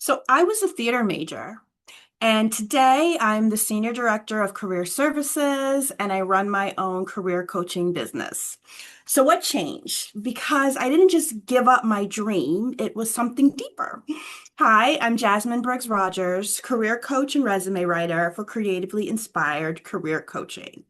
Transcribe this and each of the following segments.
So I was a theater major, and today I'm the senior director of career services and I run my own career coaching business. So what changed? Because I didn't just give up my dream, it was something deeper. Hi, I'm Jasmine Briggs-Rogers, career coach and resume writer for Creatively Inspired Career Coaching.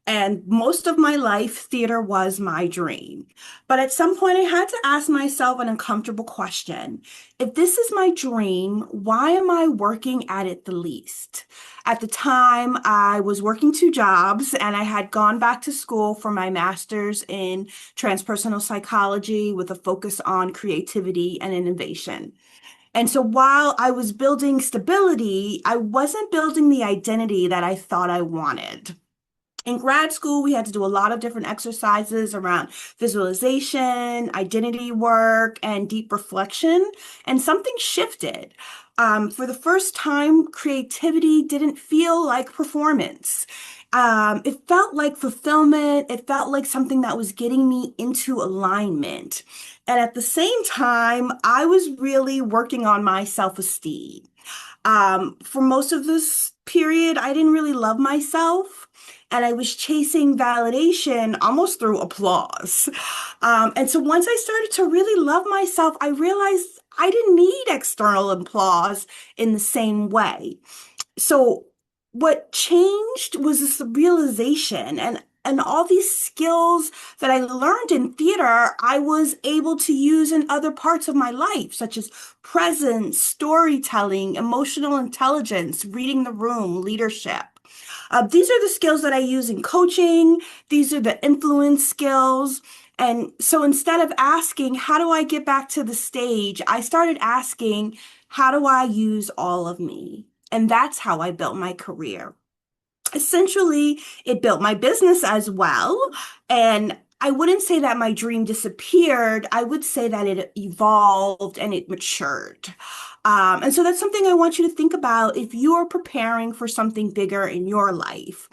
And most of my life, theater was my dream. But at some point, I had to ask myself an uncomfortable question. If this is my dream, why am I working at it the least? At the time, I was working two jobs and I had gone back to school for my master's in transpersonal psychology with a focus on creativity and innovation. And so while I was building stability, I wasn't building the identity that I thought I wanted. In grad school, we had to do a lot of different exercises around visualization, identity work, and deep reflection. And something shifted. For the first time, creativity didn't feel like performance. It felt like fulfillment. It felt like something that was getting me into alignment. And at the same time, I was really working on my self-esteem. For most of this period, I didn't really love myself, and I was chasing validation almost through applause. And so once I started to really love myself, I realized I didn't need external applause in the same way. So what changed was this realization and all these skills that I learned in theater, I was able to use in other parts of my life, such as presence, storytelling, emotional intelligence, reading the room, leadership. These are the skills that I use in coaching. These are the influence skills. And so instead of asking, how do I get back to the stage? I started asking, how do I use all of me? And that's how I built my career. Essentially, it built my business as well. And I wouldn't say that my dream disappeared. I would say that it evolved and it matured. And so that's something I want you to think about if you're preparing for something bigger in your life.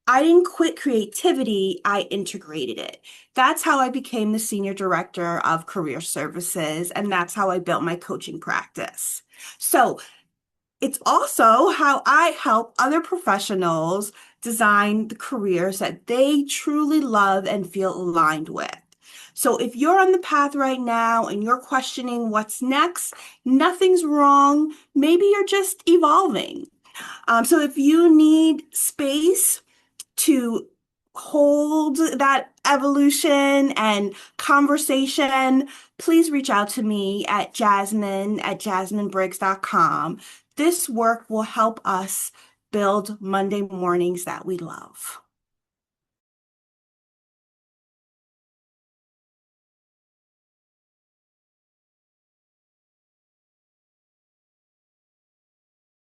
I didn't quit creativity, I integrated it. That's how I became the senior director of career services, and that's how I built my coaching practice. So it's also how I help other professionals design the careers that they truly love and feel aligned with. So if you're on the path right now and you're questioning what's next, nothing's wrong. Maybe you're just evolving. So if you need space to hold that evolution and conversation, please reach out to me at jasmine@jasminebriggs.com. This work will help us build Monday mornings that we love.